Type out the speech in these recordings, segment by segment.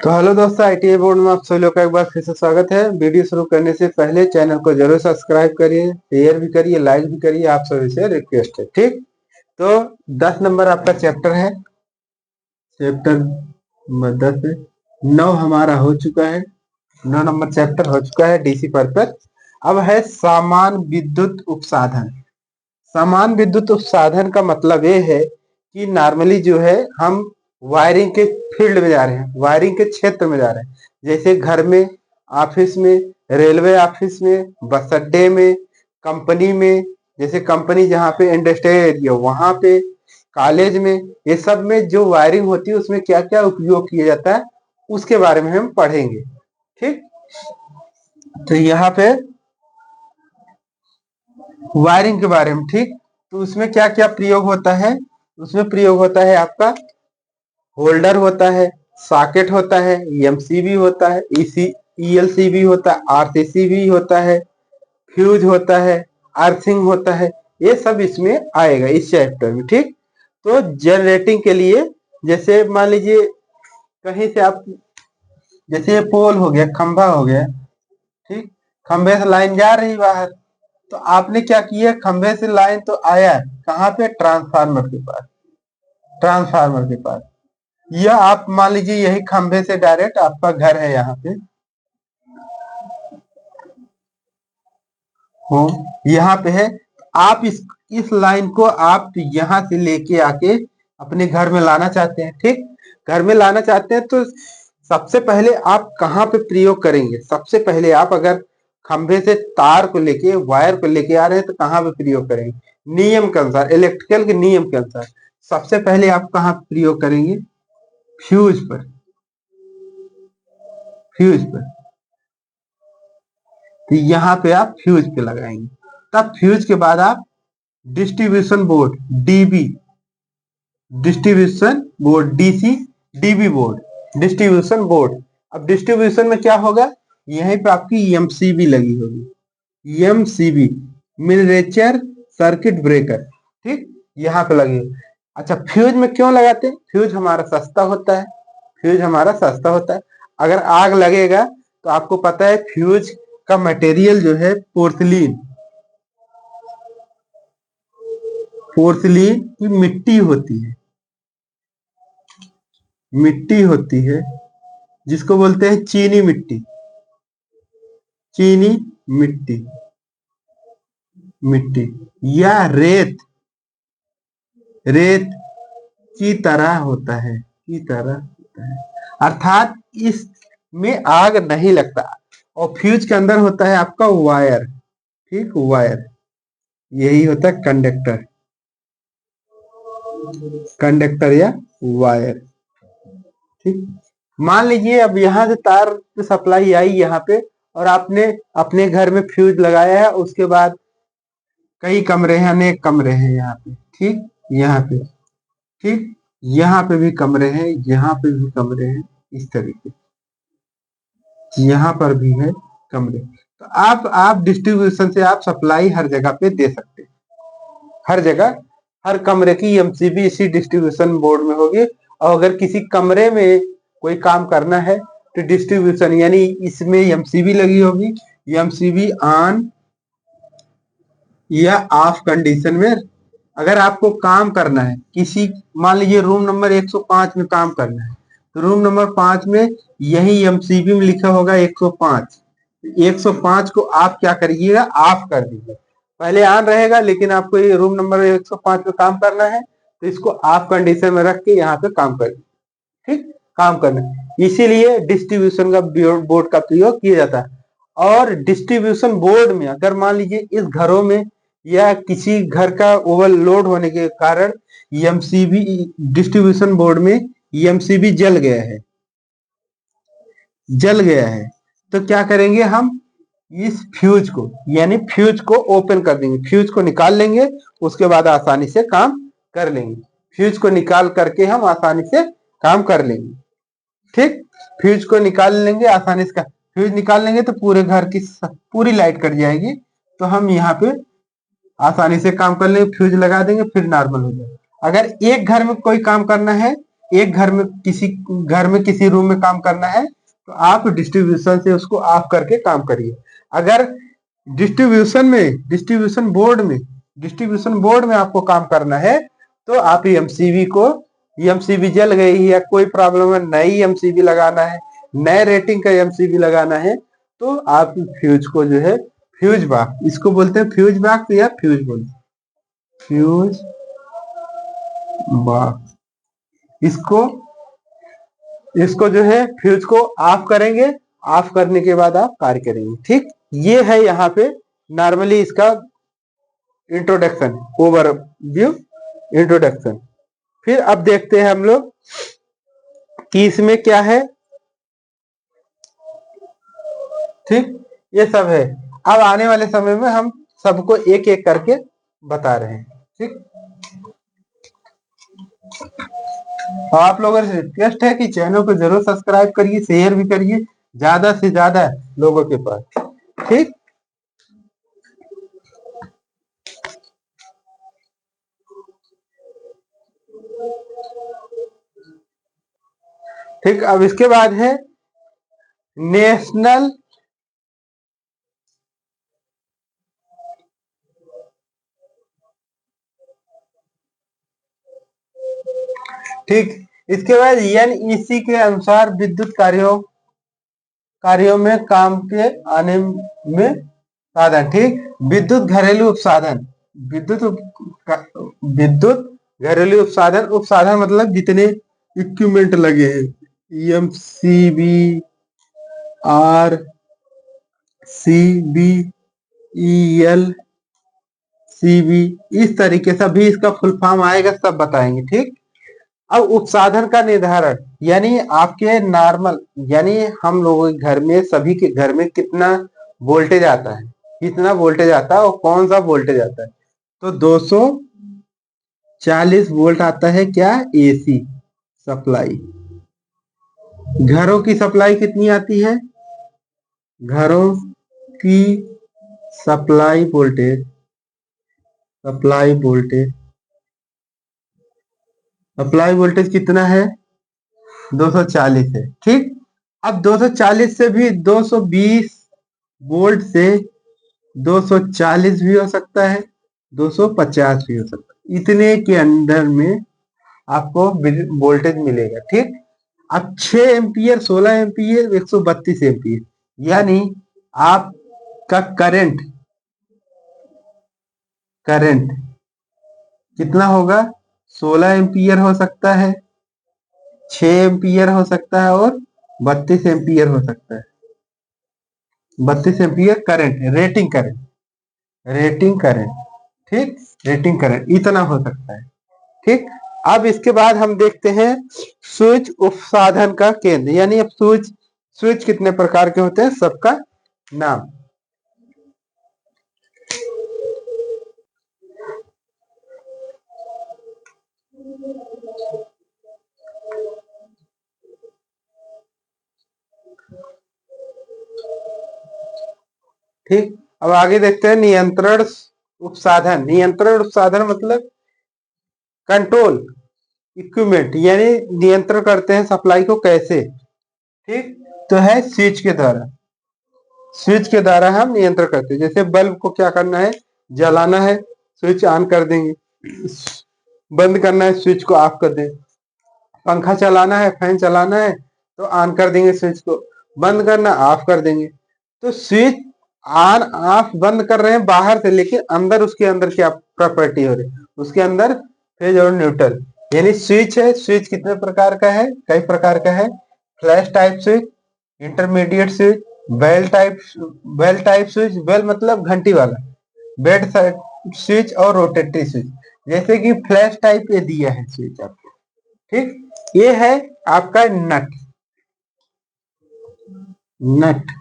तो हेलो दोस्तों, ITI board में आप सभी लोग का एक बार फिर से स्वागत है। वीडियो शुरू करने से पहले चैनल को जरूर सब्सक्राइब करिए, शेयर भी करिए, लाइक भी करिए, आप सभी से रिक्वेस्ट है। ठीक, तो 10 नंबर आपका चैप्टर है, चैप्टर नंबर 10 है। 9 हमारा हो चुका है, 9 नंबर चैप्टर हो चुका है, डीसी पर्पस। अब है समान विद्युत उपसाधन। समान विद्युत उपसाधन का मतलब ये है कि नॉर्मली जो है हम वायरिंग के फील्ड में जा रहे हैं, वायरिंग के क्षेत्र में जा रहे हैं, जैसे घर में, ऑफिस में, रेलवे ऑफिस में, बस अड्डे में, कंपनी में, जैसे कंपनी जहाँ पे इंडस्ट्रियल एरिया वहां पे, कॉलेज में, ये सब में जो वायरिंग होती है उसमें क्या क्या उपयोग किया जाता है उसके बारे में हम पढ़ेंगे। ठीक, तो यहाँ पे वायरिंग के बारे में, ठीक, तो उसमें क्या क्या प्रयोग होता है। उसमें प्रयोग होता है आपका होल्डर होता है, सॉकेट होता है, एमसीबी होता है, ईएलसीबी होता है, आरसीसीबी होता है, फ्यूज होता है, अर्थिंग होता है। ये सब इसमें आएगा इस चैप्टर में। ठीक, तो जनरेटिंग के लिए जैसे मान लीजिए कहीं से आप, जैसे ये पोल हो गया, खंभा हो गया, ठीक, खंभे से लाइन जा रही बाहर, तो आपने क्या किया, खंभे से लाइन तो आया कहाँ पे, ट्रांसफार्मर के पास, ट्रांसफार्मर के पास, या आप मान लीजिए यही खंभे से डायरेक्ट आपका घर है यहाँ पे, होम यहाँ पे है, आप इस लाइन को आप यहाँ से लेके आके अपने घर में लाना चाहते हैं। ठीक, घर में लाना चाहते हैं तो सबसे पहले आप कहाँ पे प्रयोग करेंगे। सबसे पहले आप अगर खंभे से तार को लेके, वायर को लेके आ रहे हैं तो कहाँ पे प्रयोग करेंगे, नियम के अनुसार, इलेक्ट्रिकल के नियम के अनुसार सबसे पहले आप कहाँ प्रयोग करेंगे, फ्यूज पर, फ्यूज पर। तो यहाँ पे आप फ्यूज पे लगाएंगे, तब फ्यूज के बाद आप distribution board, dB, distribution board, DC, dB board, distribution board. अब डिस्ट्रीब्यूशन में क्या होगा, यहीं पे आपकी एमसीबी लगी होगी, एमसीबी, मिनिएचर सर्किट ब्रेकर। ठीक, यहाँ पे लगी। अच्छा, फ्यूज में क्यों लगाते हैं, फ्यूज हमारा सस्ता होता है, फ्यूज हमारा सस्ता होता है। अगर आग लगेगा तो आपको पता है फ्यूज का मटेरियल जो है पोर्सिलीन, पोर्सिलीन की मिट्टी होती है, मिट्टी होती है जिसको बोलते हैं चीनी मिट्टी, चीनी मिट्टी, मिट्टी या रेत, रेत की तरह होता है, की तरह होता है, अर्थात इसमें आग नहीं लगता। और फ्यूज के अंदर होता है आपका वायर, ठीक, वायर, यही होता है कंडक्टर, कंडक्टर या वायर। ठीक, मान लीजिए अब यहाँ से तार सप्लाई आई यहाँ पे, और आपने अपने घर में फ्यूज लगाया है, उसके बाद कई कमरे हैं, अनेक कमरे हैं यहाँ पे, ठीक, यहाँ पे, ठीक, यहाँ पे भी कमरे हैं, यहाँ पे भी कमरे हैं, इस तरीके, यहाँ पर भी है कमरे। तो आप डिस्ट्रीब्यूशन से आप सप्लाई हर जगह पे दे सकते हैं, हर जगह, हर कमरे की एमसीबी इसी डिस्ट्रीब्यूशन बोर्ड में होगी। और अगर किसी कमरे में कोई काम करना है तो डिस्ट्रीब्यूशन यानी इसमें एमसीबी लगी होगी, एमसीबी ऑन या ऑफ कंडीशन में। अगर आपको काम करना है किसी, मान लीजिए रूम नंबर 105 में काम करना है, तो रूम नंबर 5 में यही एमसीबी में लिखा होगा 105, 105 को आप क्या करिएगा, ऑफ कर दीजिए। पहले ऑन रहेगा लेकिन आपको ये रूम नंबर 105 में काम करना है तो इसको ऑफ कंडीशन में रख के यहाँ पे काम कर, ठीक, काम करना। इसीलिए डिस्ट्रीब्यूशन का बोर्ड का प्रयोग किया जाता है। और डिस्ट्रीब्यूशन बोर्ड में अगर मान लीजिए इस घरों में या किसी घर का ओवरलोड होने के कारण एमसीबी, डिस्ट्रीब्यूशन बोर्ड में एमसीबी जल गया है, जल गया है, तो क्या करेंगे हम, इस फ्यूज को, यानी फ्यूज को ओपन कर देंगे, फ्यूज को निकाल लेंगे, उसके बाद आसानी से काम कर लेंगे। फ्यूज को निकाल करके हम आसानी से काम कर लेंगे। ठीक, फ्यूज को निकाल लेंगे आसानी से, फ्यूज निकाल लेंगे तो पूरे घर की पूरी लाइट कट जाएगी, तो हम यहाँ पे आसानी से काम कर लेंगे, फ्यूज लगा देंगे, फिर नॉर्मल हो जाएगा। अगर एक घर में कोई काम करना है एक घर में किसी रूम में काम करना है तो आप डिस्ट्रीब्यूशन से उसको ऑफ करके काम करिए। अगर डिस्ट्रीब्यूशन बोर्ड में आपको काम करना है तो आप एमसीबी जल गई या कोई प्रॉब्लम है, नई एमसीबी लगाना है, नए रेटिंग का एमसीबी लगाना है, तो आप फ्यूज को जो है फ्यूज बॉक्स, इसको बोलते हैं फ्यूज बॉक्स या फ्यूज बॉक्स, इसको इसको जो है फ्यूज को ऑफ करेंगे। ऑफ करने के बाद आप कार्य करेंगे। ठीक, ये है यहाँ पे नॉर्मली इसका इंट्रोडक्शन, ओवरव्यू इंट्रोडक्शन। फिर अब देखते हैं हम लोग कि इसमें क्या है। ठीक, ये सब है। अब आने वाले समय में हम सबको एक एक करके बता रहे हैं। ठीक, आप लोगों से रिक्वेस्ट है कि चैनल को जरूर सब्सक्राइब करिए, शेयर भी करिए ज्यादा से ज्यादा लोगों के पास। ठीक, ठीक, अब इसके बाद है नेशनल ठीक, इसके बाद एनईसी के अनुसार विद्युत कार्यों में काम के आने में साधन। ठीक, विद्युत घरेलू उपसाधन, विद्युत विद्युत घरेलू उपसाधन मतलब जितने इक्विपमेंट लगे हैं, MCB, R C B, EL CB, इस तरीके से भी इसका फुल फॉर्म आएगा, सब बताएंगे। ठीक, अब उपसाधन का निर्धारण यानी आपके नॉर्मल, यानी हम लोगों के घर में, सभी के घर में कितना वोल्टेज आता है, और कौन सा वोल्टेज आता है। तो 240 वोल्ट आता है क्या, एसी सप्लाई। घरों की सप्लाई कितनी आती है, घरों की सप्लाई वोल्टेज कितना है, 240 है। ठीक, अब 240 से भी 220 वोल्ट से 240 भी हो सकता है, 250 भी हो सकता है, इतने के अंदर में आपको वोल्टेज मिलेगा। ठीक, अब 6 एम्पियर, 16 एम्पियर, 132 एम्पियर, यानी आपका करंट कितना होगा, 16 एम्पियर हो सकता है, 6 एम्पियर हो सकता है और 32 एम्पियर हो सकता है। 32 एम्पियर करंट, रेटिंग करंट। ठीक, रेटिंग करंट इतना हो सकता है। ठीक, अब इसके बाद हम देखते हैं स्विच उपसाधन का केंद्र, यानी अब स्विच कितने प्रकार के होते हैं, सबका नाम। ठीक, अब आगे देखते हैं नियंत्रण उपसाधन मतलब कंट्रोल इक्विपमेंट, यानी नियंत्रण करते हैं सप्लाई को कैसे। ठीक, तो है स्विच के द्वारा हम नियंत्रण करते हैं। जैसे बल्ब को क्या करना है, जलाना है, स्विच ऑन कर देंगे, बंद करना है, स्विच को ऑफ कर देंगे, पंखा चलाना है, फैन चलाना है तो ऑन कर देंगे स्विच को, बंद करना ऑफ कर देंगे। तो स्विच ऑन ऑफ बंद कर रहे हैं बाहर से, लेकिन अंदर उसके अंदर क्या प्रॉपर्टी हो रही है, उसके अंदर फेज और न्यूट्रल, यानी स्विच है। स्विच कितने प्रकार का है, कई प्रकार का है। Flash type switch, intermediate switch, bell type switch, bell मतलब घंटी वाला, बेड स्विच और रोटेटरी स्विच। जैसे कि फ्लैश टाइप ये दिया है स्विच आपको। ठीक, ये है आपका नट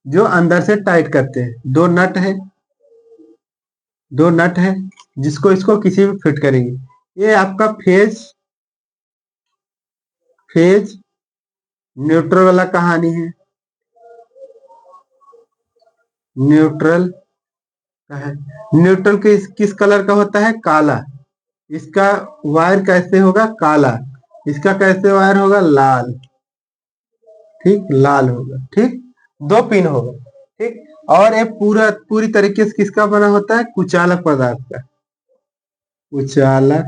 जो अंदर से टाइट करते हैं। दो नट है जिसको इसको किसी में फिट करेंगे। ये आपका फेज न्यूट्रल वाला कहानी है, न्यूट्रल किस कलर का होता है, काला। इसका वायर कैसे होगा, काला। इसका कैसे वायर होगा, लाल, ठीक, लाल होगा, ठीक, 2 पिन होगा, ठीक। और ये पूरी तरीके से किसका बना होता है, कुचालक पदार्थ का, कुचालक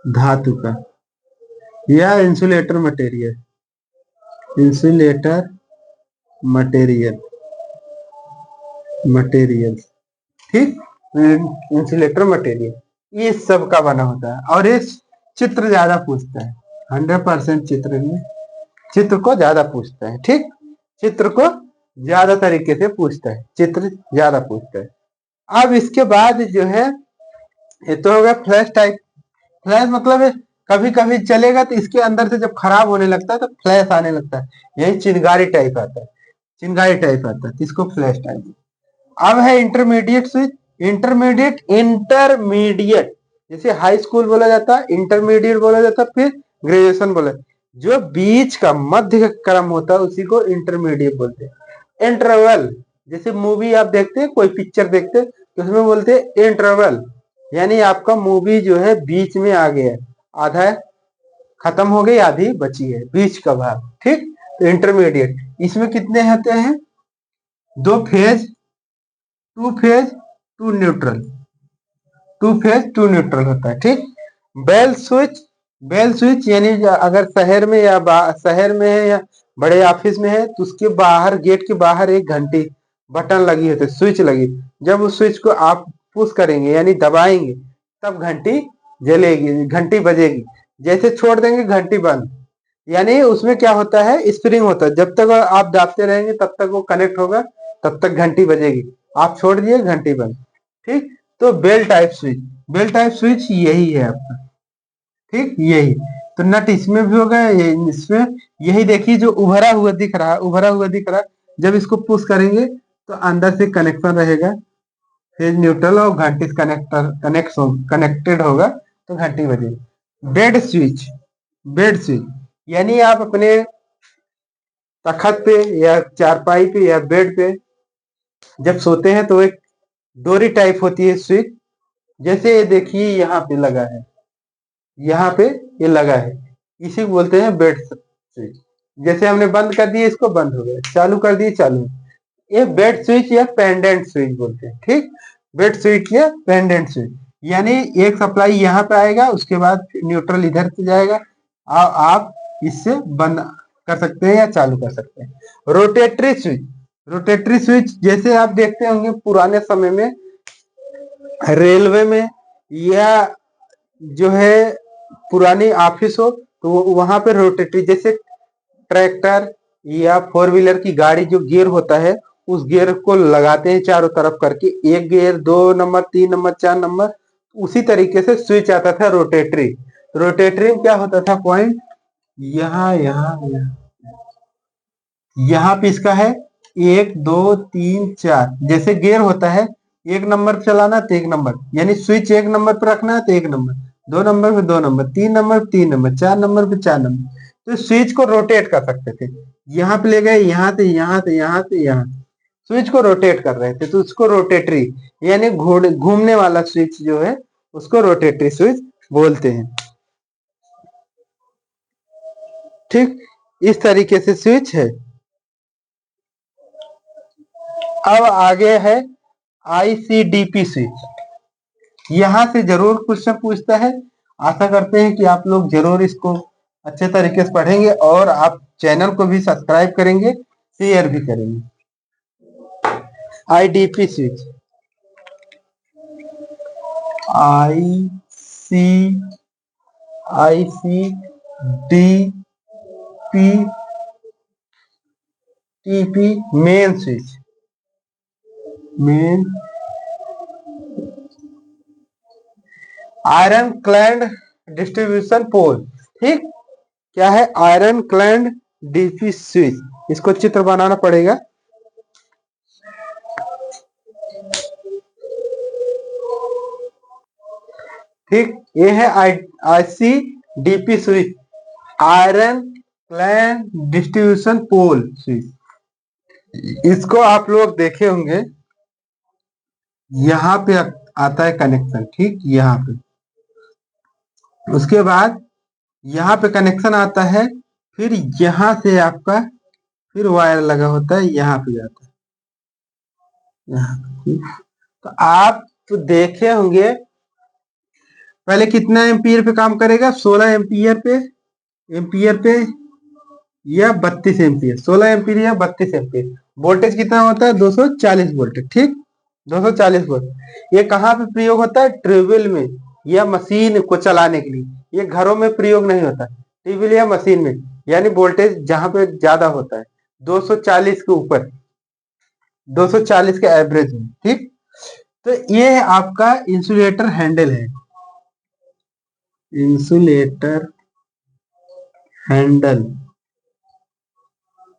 धातु का, या insulator material, insulator material, material, ठीक, इंसुलेटर मटेरियल, ये सब का बना होता है। और ये चित्र ज्यादा पूछता है, 100% चित्र में, चित्र को ज्यादा पूछता है, ठीक, चित्र को ज्यादा तरीके से पूछता है, चित्र ज्यादा पूछता है। अब इसके बाद जो है, ये तो होगा फ्लैश टाइप। फ्लैश मतलब कभी कभी चलेगा तो इसके अंदर से जब खराब होने लगता है तो फ्लैश आने लगता है, यही चिनगारी टाइप आता है, चिनगारी टाइप आता है, तो इसको फ्लैश टाइप। अब है इंटरमीडिएट स्विच। इंटरमीडिएट, इंटरमीडिएट जैसे हाई स्कूल बोला जाता है, इंटरमीडिएट बोला जाता है, फिर ग्रेजुएशन बोला, जो बीच का मध्य क्रम होता है उसी को इंटरमीडिएट बोलते हैं। इंटरवल, जैसे मूवी आप देखते हैं, कोई पिक्चर देखते हैं तो उसमें बोलते हैं इंटरवल, यानी आपका मूवी जो है बीच में आ गया, आधा खत्म हो गई, आधी बची है, बीच का भाग, ठीक। तो इंटरमीडिएट, इसमें कितने होते हैं, 2 phase, 2 phase, 2 neutral, 2 phase 2 neutral होता है, ठीक। बेल स्विच, बेल स्विच यानी अगर शहर में या शहर में है या बड़े ऑफिस में है तो उसके बाहर, गेट के बाहर एक घंटी बटन लगी होती है, स्विच लगी, जब उस स्विच को आप पुश करेंगे यानी दबाएंगे तब घंटी जलेगी, घंटी बजेगी, जैसे छोड़ देंगे घंटी बंद। यानी उसमें क्या होता है, स्प्रिंग होता है, जब तक आप दाबते रहेंगे तब तक वो कनेक्ट होगा, तब तक घंटी बजेगी, आप छोड़ दिए घंटी बंद, ठीक। तो bell type switch, bell type switch यही है आपका, ठीक, यही। तो नट इसमें भी होगा, इसमें, यही देखिए जो उभरा हुआ दिख रहा है, उभरा हुआ दिख रहा है, जब इसको पुश करेंगे तो अंदर से कनेक्शन रहेगा, फेज न्यूट्रल और घंटी कनेक्टेड होगा तो घंटी बजेगी। बेड स्विच, बेड स्विच यानी आप अपने तखत पे या चारपाई पे या बेड पे जब सोते हैं तो एक डोरी टाइप होती है स्विच, जैसे ये देखिए यहाँ पे लगा है, यहाँ पे ये लगा है, इसी को बोलते हैं बेड स्विच। जैसे हमने बंद कर दिया, इसको बंद हो गया, चालू कर दिए, चालू। ये बेड स्विच या पेंडेंट स्विच बोलते हैं, ठीक, बेड स्विच या पेंडेंट स्विच, यानी एक सप्लाई यहाँ पे आएगा, उसके बाद न्यूट्रल इधर से जाएगा, आप इससे बंद कर सकते हैं या चालू कर सकते हैं। रोटेटरी स्विच, रोटेटरी स्विच जैसे आप देखते होंगे पुराने समय में रेलवे में या जो है पुरानी ऑफिस हो तो वहां पे रोटेटरी, जैसे ट्रैक्टर या 4 व्हीलर की गाड़ी जो गियर होता है उस गियर को लगाते हैं चारों तरफ करके, एक गियर, 2 नंबर, 3 नंबर, 4 नंबर, उसी तरीके से स्विच आता था रोटेटरी। रोटेटरी में क्या होता था, पॉइंट यहाँ यहाँ यहाँ पे इसका है 1 2 3 4, जैसे गियर होता है 1 नंबर पे चलाना तो 1 नंबर, यानी स्विच 1 नंबर पे रखना है तो 1 नंबर, 2 नंबर पे 2 नंबर, 3 नंबर पे 3 नंबर, 4 नंबर पे 4 नंबर, तो स्विच को रोटेट कर सकते थे। यहाँ पे ले गए, यहाँ से यहाँ से यहाँ से यहाँ, स्विच को रोटेट कर रहे थे तो उसको रोटेटरी यानी घूमने वाला स्विच जो है उसको रोटेटरी स्विच बोलते हैं, ठीक। इस तरीके से स्विच है। अब आगे है आईसीडीपी स्विच, यहां से जरूर क्वेश्चन पूछता है, आशा करते हैं कि आप लोग जरूर इसको अच्छे तरीके से पढ़ेंगे और आप चैनल को भी सब्सक्राइब करेंगे, शेयर भी करेंगे। IDP switch, I C I C D P TP main switch, main iron clad distribution pole, ठीक। क्या है, आयरन क्लैड डीपी स्विच, इसको चित्र बनाना पड़ेगा। ठीक, ये है IC DP switch, iron clad distribution pole switch. इसको आप लोग देखे होंगे, यहाँ पे आता है कनेक्शन, ठीक, यहाँ पे, उसके बाद यहाँ पे कनेक्शन आता है, फिर यहाँ से आपका फिर वायर लगा होता है, यहाँ पे जाता है यहाँ पे। तो आप तो देखे होंगे पहले कितना एम्पियर पे काम करेगा, 16 एम्पियर पे या 32 एम्पियर, 16 एम्पियर या 32 एम्पियर। वोल्टेज कितना होता है, 240 वोल्ट, ठीक, 240 वोल्ट। ये कहाँ पे प्रयोग होता है, ट्यूबवेल में या मशीन को चलाने के लिए। ये घरों में प्रयोग नहीं होता, ट्यूबवेल या मशीन में, यानी वोल्टेज जहां पे ज्यादा होता है 240 के ऊपर, 240 के एवरेज में, ठीक। तो ये आपका इंसुलेटर हैंडल है, इंसुलेटर हैंडल,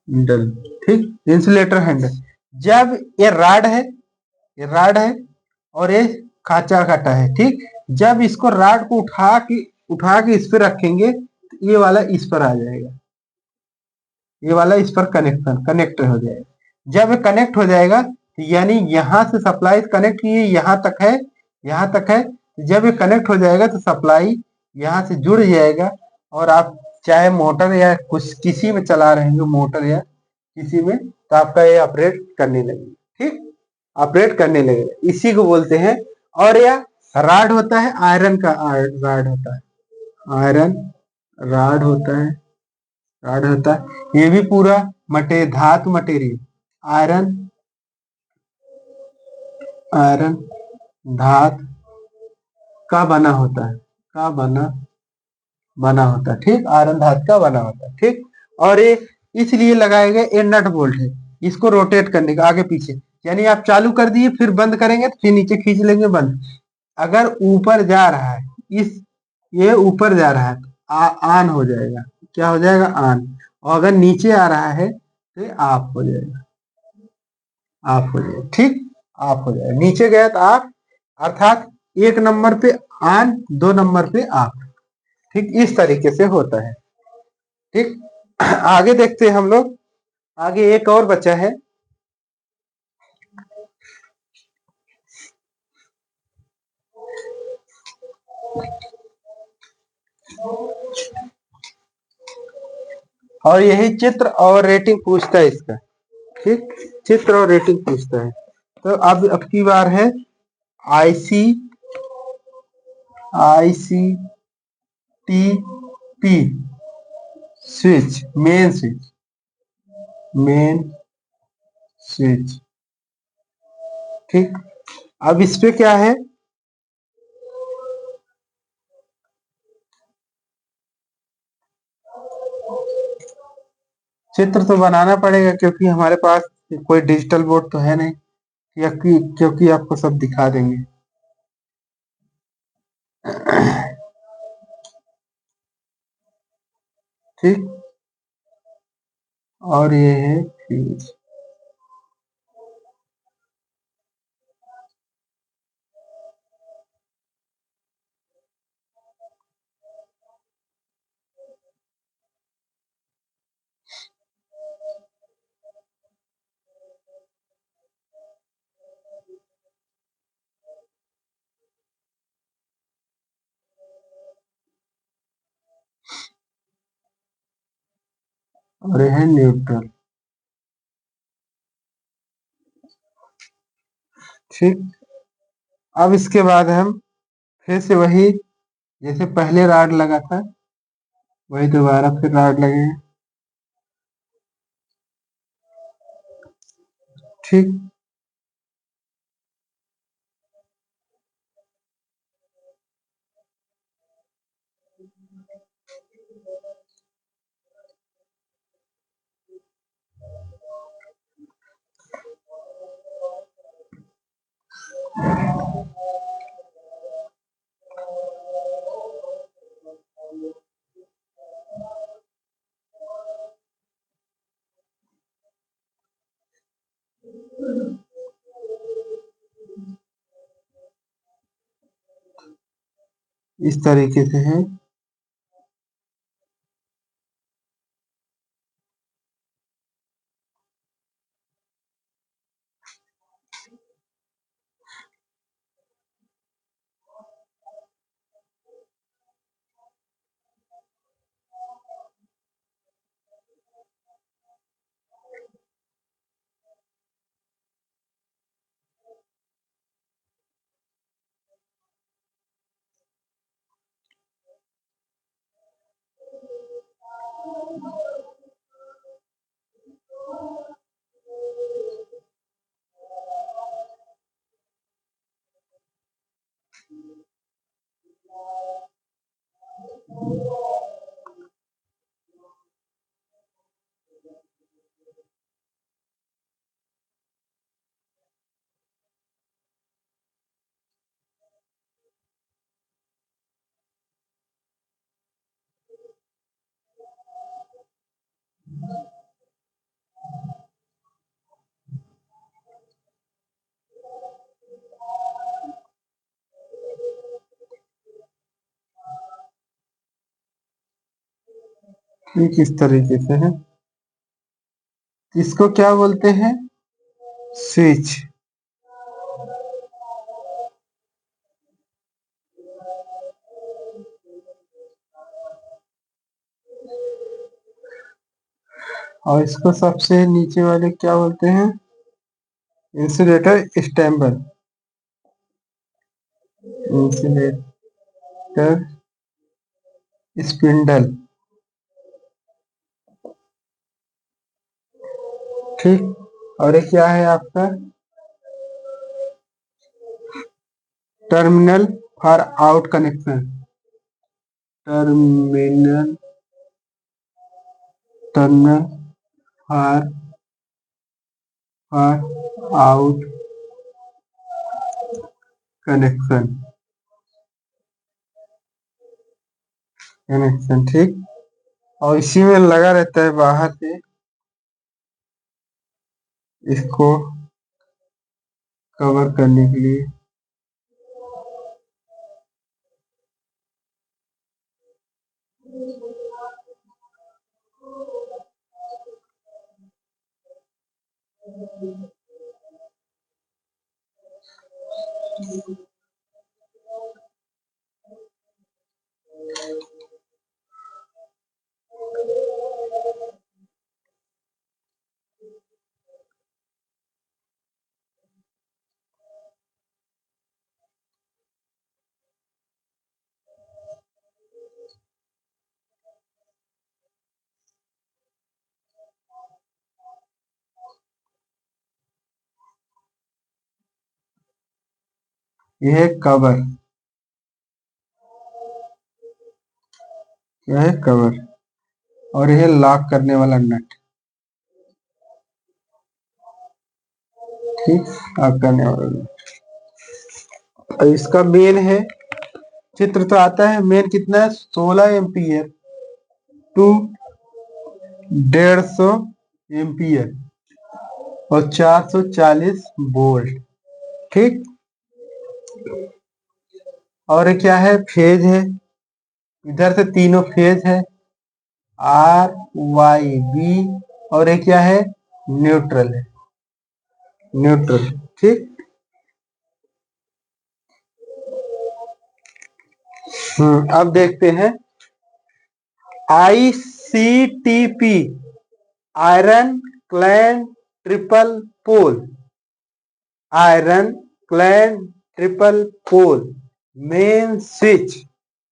हैंडल, ठीक, इंसुलेटर हैंडल। जब ये राड है, ये राड है और ये खाचा काटा है, ठीक। जब इसको राड को उठा के इस पर रखेंगे तो ये वाला इस पर आ जाएगा, ये वाला इस पर कनेक्ट हो जाएगा। जब ये कनेक्ट हो जाएगा तो यानी यहां से सप्लाई कनेक्ट की यहां तक है, यहां तक है। जब ये कनेक्ट हो जाएगा तो सप्लाई यहाँ से जुड़ जाएगा, और आप चाहे मोटर या कुछ किसी में चला रहे हैं, मोटर या किसी में, तो आपका ये ऑपरेट करने लगेगा, ठीक, ऑपरेट करने लगेगा, इसी को बोलते हैं। और यह राड होता है, आयरन का राड होता है, आयरन राड होता है, राड होता है। ये भी पूरा धातु मटेरियल, आयरन, आयरन धातु का बना होता है, का बना होता है, ठीक, आयरन धातु का बना होता है, ठीक। और ये इसलिए लगाए गए, ये नट बोल्ट है, इसको रोटेट करने का आगे पीछे, यानी आप चालू कर दिए फिर बंद करेंगे तो फिर नीचे खींच लेंगे, बंद। अगर ऊपर जा रहा है, इस ये ऊपर जा रहा है तो ऑन हो जाएगा, क्या हो जाएगा, ऑन। और अगर नीचे आ रहा है तो ये ऑफ हो जाएगा, ऑफ हो जाएगा, ठीक, ऑफ हो जाएगा। नीचे गया तो ऑफ, अर्थात 1 नंबर पे ऑन, 2 नंबर पे ऑफ, ठीक, इस तरीके से होता है, ठीक। आगे देखते हैं हम लोग, आगे एक और बचा है। और यही चित्र और रेटिंग पूछता है इसका, ठीक, चित्र और रेटिंग पूछता है। तो अब की बार है IC, IC TP switch, main switch, main switch, ठीक। अब इस पे क्या है, चित्र तो बनाना पड़ेगा क्योंकि हमारे पास कोई डिजिटल बोर्ड तो है नहीं, या क्योंकि आपको सब दिखा देंगे। ठीक, और ये है फ्यूज। और ये है न्यूट्रल, ठीक। अब इसके बाद हम फिर से वही, जैसे पहले राड लगा था वही दोबारा फिर राड लगे, ठीक। इस तरीके से है। ठीक इस तरीके से है। इसको क्या बोलते हैं? स्विच। और इसको सबसे नीचे वाले क्या बोलते हैं? इंसुलेटर स्टैम्बर। Insulator spindle. ठीक। और ये क्या है आपका? Terminal for out connection. Terminal terminal for out connection. Connection ठीक। और इसी में लगा रहता है बाहर से इसको कवर करने के लिए। यह है कवर। यह है कवर। और यह लॉक करने वाला नट। ठीक। लॉक करने वाला नट। और इसका मेन है, चित्र तो आता है। मेन कितना है? 16 एम्पियर टू 150 एम्पियर और 440 वोल्ट। ठीक। और ये क्या है? फेज है। इधर से तीनों फेज है, आर वाई बी। और ये क्या है? न्यूट्रल है। न्यूट्रल। ठीक। अब देखते हैं ICTP, iron clad triple pole. Iron clad triple pole main switch.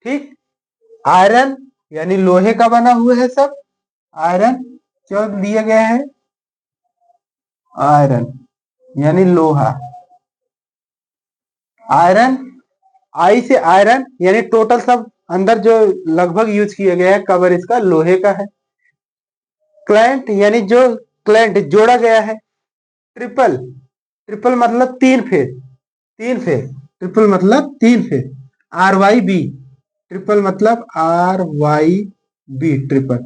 ठीक। आयरन यानी लोहे का बना हुआ है सब। आयरन क्यों दिया गया है? आयरन यानी लोहा। आयरन, आई से आयरन यानी टोटल सब अंदर जो लगभग यूज किया गया है कवर इसका लोहे का है। क्लैंट यानी जो क्लैंट जोड़ा गया है। ट्रिपल, ट्रिपल मतलब तीन फेज। तीन फेज ट्रिपल मतलब तीन phase. R Y B, triple मतलब R Y B triple.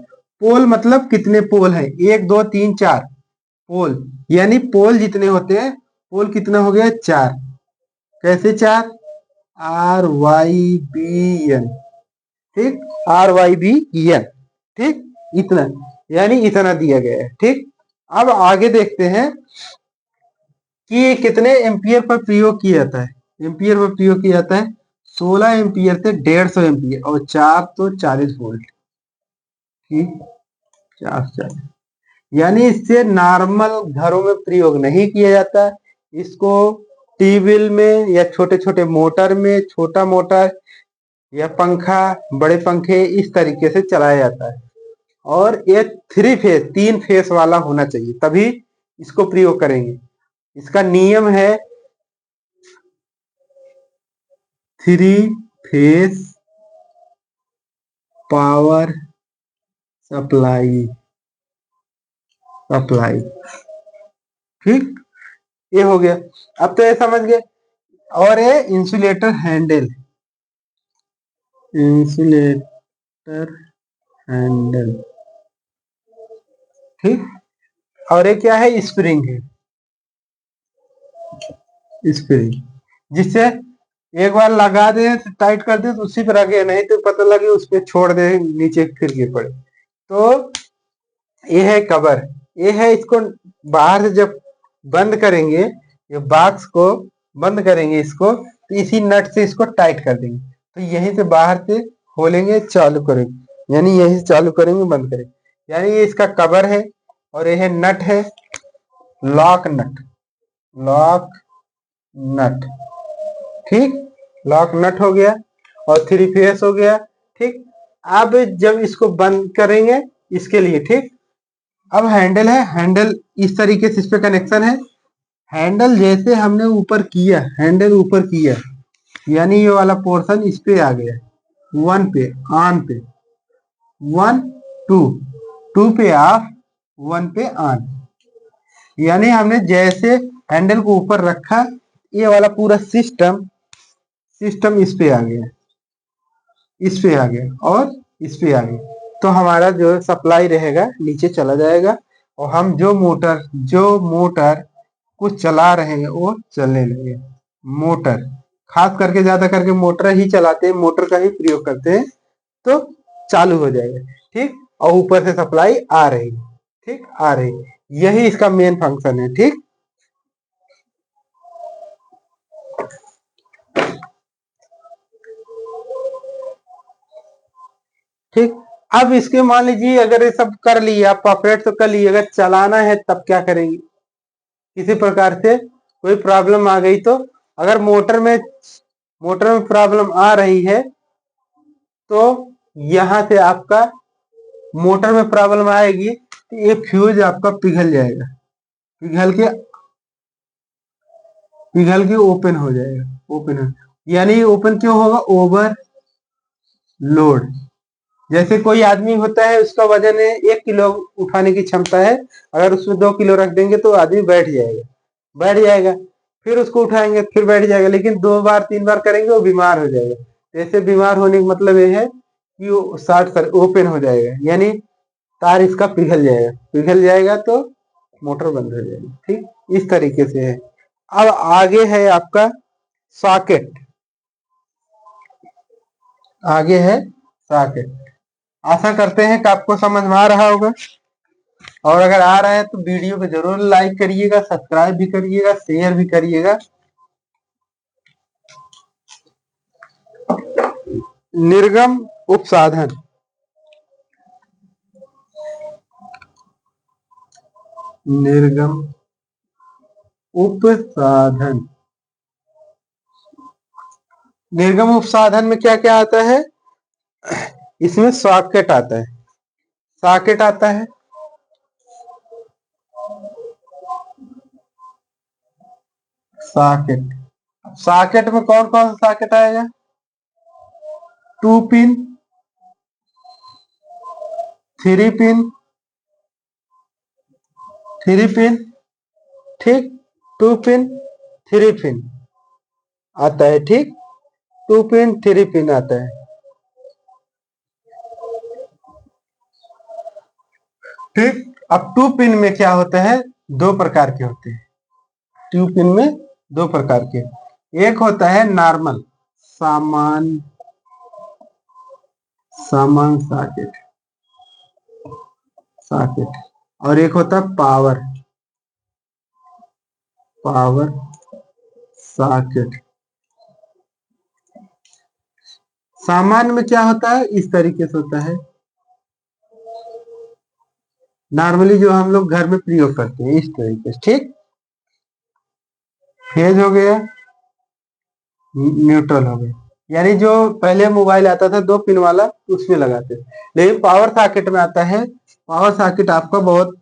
Pole मतलब कितने पोल है? 1 2 3 4 पोल। यानी पोल जितने होते हैं, पोल कितना हो गया? 4। कैसे 4? R Y B N. ठीक। R Y B N. ठीक। इतना यानी इतना दिया गया है। ठीक। अब आगे देखते हैं कि ये कितने एम्पियर पर प्रयोग किया जाता है। एम्पियर पर प्रयोग किया जाता है 16 एम्पियर से 150 एम्पियर और 440 वोल्ट। ठीक। 440, यानी इससे नॉर्मल घरों में प्रयोग नहीं किया जाता। इसको ट्यूबवेल में या छोटे छोटे मोटर में, छोटा मोटर या पंखा, बड़े पंखे इस तरीके से चलाया जाता है। और ये 3 फेस, 3 फेस वाला होना चाहिए, तभी इसको प्रयोग करेंगे। इसका नियम है 3 फेस पावर सप्लाई। सप्लाई। ठीक, ये हो गया। अब तो ये समझ गए। और ये इंसुलेटर हैंडल, इंसुलेटर हैंडल, ठीक। और ये क्या है, स्प्रिंग है, स्प्रिंग, जिससे एक बार लगा दे टाइट कर दे तो उसी पर रखे, नहीं तो पता लगे उस पर छोड़ दे नीचे फिर गिर पड़े। तो ये है कवर, ये है, इसको बाहर से जब बंद करेंगे, ये बॉक्स को बंद करेंगे इसको, तो इसी नट से इसको टाइट कर देंगे, तो यहीं से बाहर से खोलेंगे चालू करेंगे, यानी यहीं से चालू करेंगे बंद करेंगे, यानी ये इसका कवर है। और ये है नट है, लॉक नट, लॉक नट, ठीक। लॉक नट हो गया और थ्री फेस हो गया, ठीक। अब जब इसको बंद करेंगे इसके लिए, ठीक। अब हैंडल है, हैंडल इस तरीके से इस पे कनेक्शन है। हैंडल जैसे हमने ऊपर किया, हैंडल ऊपर किया, यानी ये वाला पोर्शन इस पे आ गया, वन पे ऑन पे, वन टू, टू पे ऑफ, वन पे ऑन, यानी हमने जैसे हैंडल को ऊपर रखा, ये वाला पूरा सिस्टम सिस्टम इस पे आ गया, इस पे आ गया और इस पे आ गया, तो हमारा जो सप्लाई रहेगा नीचे चला जाएगा, और हम जो मोटर को चला रहे हैं वो चलने लगे। मोटर, खास करके ज्यादा करके मोटर ही चलाते हैं, मोटर का ही प्रयोग करते हैं, तो चालू हो जाएगा, ठीक। और ऊपर से सप्लाई आ रही, ठीक, आ रही, यही इसका मेन फंक्शन है, ठीक। ठीक, अब इसके मान लीजिए अगर ये सब कर लिए, आप ऑपरेट तो कर लिए, अगर चलाना है तब क्या करेंगे, किसी प्रकार से कोई प्रॉब्लम आ गई, तो अगर मोटर में प्रॉब्लम आ रही है, तो यहां से आपका मोटर में प्रॉब्लम आएगी, तो ये फ्यूज आपका पिघल जाएगा, पिघल के ओपन हो जाएगा, ओपन हो, यानी ओपन क्यों होगा, ओवर लोड। जैसे कोई आदमी होता है, उसका वजन है 1 किलो उठाने की क्षमता है, अगर उसमें 2 किलो रख देंगे तो आदमी बैठ जाएगा, बैठ जाएगा, फिर उसको उठाएंगे फिर बैठ जाएगा, लेकिन 2 बार 3 बार करेंगे वो बीमार हो जाएगा। ऐसे बीमार होने का मतलब ये है कि वो शॉर्ट सर ओपन हो जाएगा, यानी तार इसका पिघल जाएगा, पिघल जाएगा तो मोटर बंद हो जाएगी, ठीक, इस तरीके से है। अब आगे है आपका सॉकेट, आगे है सॉकेट। आशा करते हैं कि आपको समझ में आ रहा होगा, और अगर आ रहा है तो वीडियो को जरूर लाइक करिएगा, सब्सक्राइब भी करिएगा, शेयर भी करिएगा। निर्गम उपसाधन, निर्गम उपसाधन, निर्गम उपसाधन में क्या क्या आता है, इसमें सॉकेट आता है, सॉकेट आता है, सॉकेट, सॉकेट में कौन कौन सा सॉकेट आएगा, 2 पिन, 3 पिन, 3 पिन, ठीक, 2 पिन, 3 पिन आता है, ठीक, 2 पिन 3 पिन आता है, ठीक। अब 2 पिन में क्या होता है, 2 प्रकार के होते हैं, 2 पिन में 2 प्रकार के, एक होता है नॉर्मल, सामान्य, सामान्य सॉकेट, सॉकेट, और एक होता है पावर, पावर सॉकेट। सामान्य में क्या होता है, इस तरीके से होता है, नॉर्मली जो हम लोग घर में प्रयोग करते हैं इस तरीके से, ठीक। फेज हो गया, न्यूट्रल हो गया, यानी जो पहले मोबाइल आता था 2 पिन वाला उसमें लगाते थे, लेकिन पावर सॉकेट में आता है, पावर सॉकेट आपका बहुत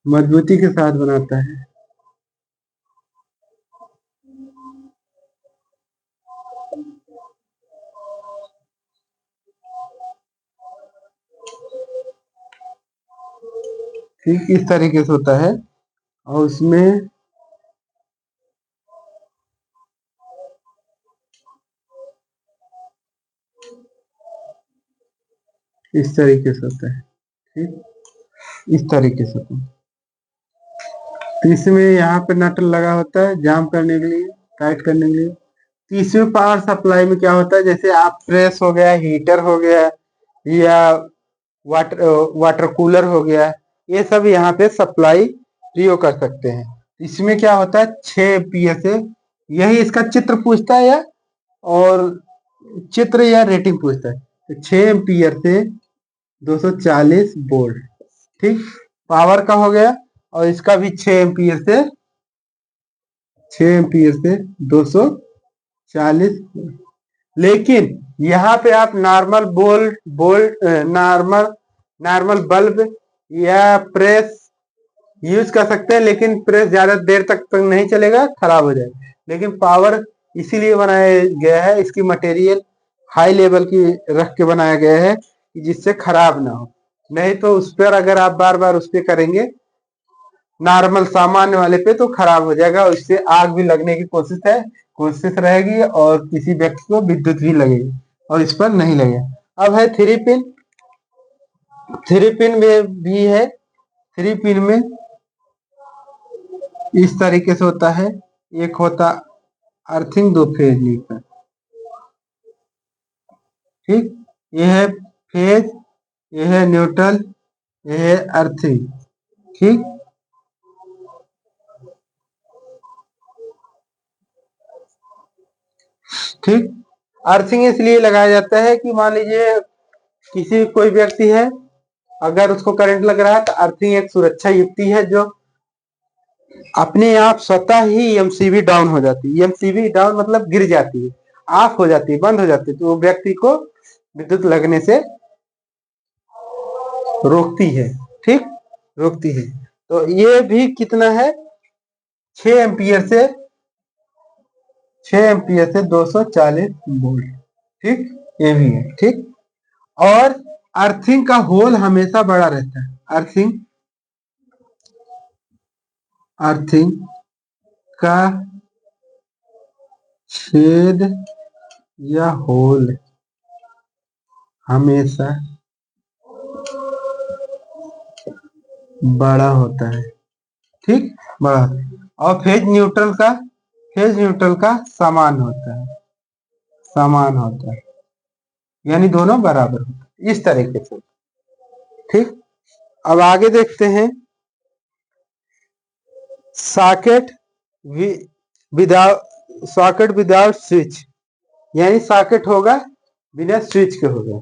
मजबूती के साथ बनाता है, ठीक इस तरीके से होता है। और उसमें इस तरीके से होता है। ठीक इस तरीके से होता है। तो इसमें यहाँ पे नट लगा होता है जाम करने के लिए, टाइट करने के लिए। तीसरी पावर सप्लाई में क्या होता है, जैसे आप प्रेस हो गया, हीटर हो गया, या वाटर वाटर कूलर हो गया, ये सब यहाँ पे सप्लाई प्रयोग कर सकते हैं। इसमें क्या होता है 6 एम्पियर से, यही इसका चित्र पूछता है या और चित्र या रेटिंग पूछता है। तो 6 एम्पियर से 240 वोल्ट। ठीक पावर का हो गया। और इसका भी 6 एम्पियर से 240। लेकिन यहाँ पे आप normal bolt bolt normal normal bulb या प्रेस यूज कर सकते हैं, लेकिन प्रेस ज्यादा देर तक नहीं चलेगा, खराब हो जाएगा। लेकिन पावर इसीलिए बनाया गया है, इसकी मटेरियल हाई लेवल की रख के बनाया गया है कि जिससे खराब ना हो। नहीं तो उस पर अगर आप बार बार उस पर करेंगे नॉर्मल सामान्य वाले पे तो खराब हो जाएगा, और इससे आग भी लगने की कोशिश रहेगी, और किसी व्यक्ति को विद्युत भी लगेगी, और इस पर नहीं लगेगा। अब है 3 पिन। 3 पिन में भी है। 3 पिन में इस तरीके से होता है। एक होता अर्थिंग, 2 फेज लीपर। ठीक ये है फेज, ये है न्यूट्रल, ये है अर्थिंग। ठीक ठीक अर्थिंग इसलिए लगाया जाता है कि मान लीजिए किसी कोई व्यक्ति है, अगर उसको करंट लग रहा है, तो अर्थिंग एक सुरक्षा युक्ति है जो अपने आप स्वतः ही एमसीबी डाउन हो जाती है। एमसीबी डाउन मतलब गिर जाती है, ऑफ हो जाती है, बंद हो जाती है, तो वो व्यक्ति को विद्युत लगने से रोकती है। ठीक रोकती है। तो ये भी कितना है 6 एम्पियर से 240 वोल्ट। ठीक ये भी है। ठीक और अर्थिंग का होल हमेशा बड़ा रहता है। अर्थिंग अर्थिंग का छेद या होल हमेशा बड़ा होता है। ठीक बड़ा। और फेज न्यूट्रल का समान होता है, यानी दोनों बराबर होते हैं, इस तरीके से। ठीक अब आगे देखते हैं सॉकेट विदाउट स्विच, यानी सॉकेट होगा बिना स्विच के होगा।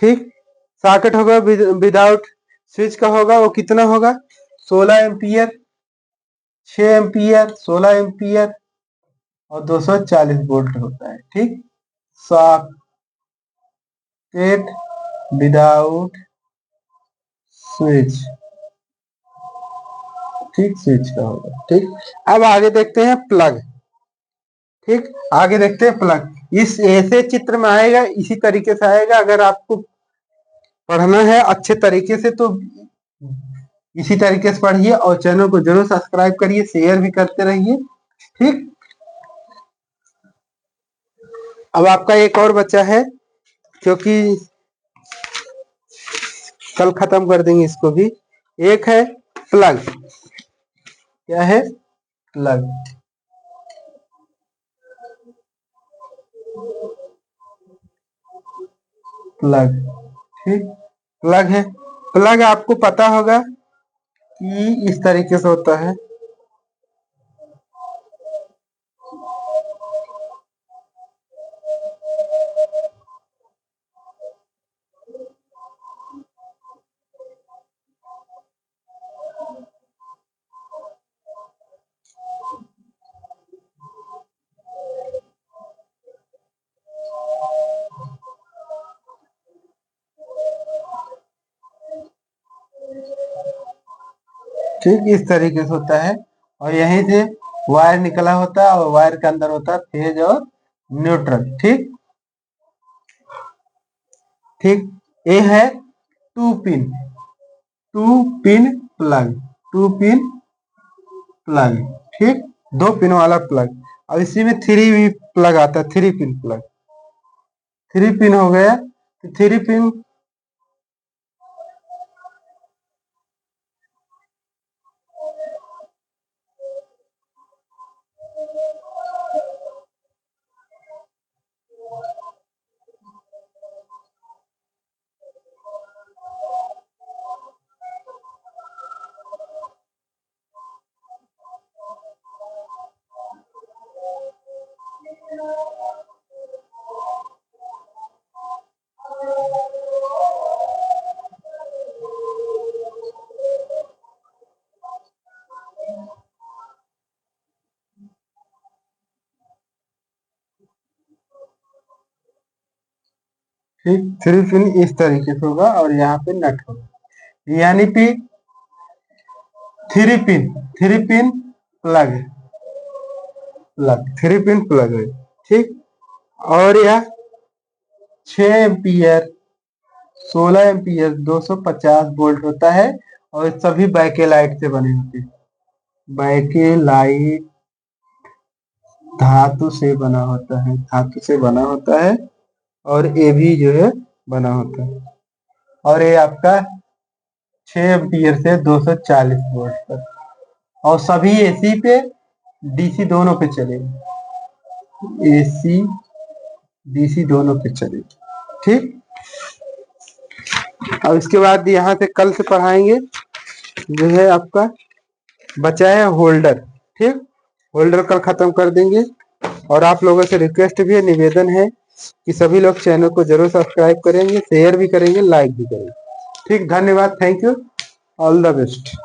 ठीक सॉकेट होगा विदाउट स्विच का होगा, वो कितना होगा 16 एम्पियर, 6 एम्पियर, 16 एम्पियर और 240 वोल्ट होता है। ठीक सॉकेट विदाउट स्विच। ठीक स्विच का होगा। ठीक अब आगे देखते हैं प्लग। ठीक आगे देखते हैं प्लग। इस ऐसे चित्र में आएगा, इसी तरीके से आएगा। अगर आपको पढ़ना है अच्छे तरीके से तो इसी तरीके से पढ़िए, और चैनल को जरूर सब्सक्राइब करिए, शेयर भी करते रहिए। ठीक अब आपका एक और बच्चा है, क्योंकि कल खत्म कर देंगे इसको भी। एक है प्लग। क्या है प्लग। प्लग ठीक प्लग है। प्लग आपको पता होगा कि इस तरीके से होता है। ठीक इस तरीके से होता है, और यहीं से वायर निकला होता है, और वायर के अंदर होता है फेज और न्यूट्रल। ठीक ठीक। ये है 2 पिन प्लग, 2 पिन प्लग। ठीक, 2 पिन वाला प्लग। अब इसी में 3 भी प्लग आता है, 3 पिन प्लग। 3 पिन हो गया, तो 3 पिन ठीक, 3 पिन इस तरीके से होगा और यहाँ पे नट होगा, यानी कि 3 पिन प्लग है, प्लग 3 पिन प्लग है। ठीक, और यह 6 एम्पियर, 16 एम्पियर 250 वोल्ट होता है और सभी बैकेलाइट से बने होते हैं। बैकेलाइट धातु से बना होता है, धातु से बना होता है, और ये भी जो है बना होता है। और ये आपका 6 एम्पियर से 240 वोल्ट तक, और सभी एसी पे डीसी दोनों पे चलेगी, एसी डीसी दोनों पे चलेगी। ठीक, अब इसके बाद यहाँ से कल से पढ़ाएंगे जो है आपका बचा है होल्डर। ठीक, होल्डर कल खत्म कर देंगे। और आप लोगों से रिक्वेस्ट भी है, निवेदन है कि सभी लोग चैनल को जरूर सब्सक्राइब करेंगे, शेयर भी करेंगे, लाइक भी करेंगे। ठीक, धन्यवाद, thank you, all the best.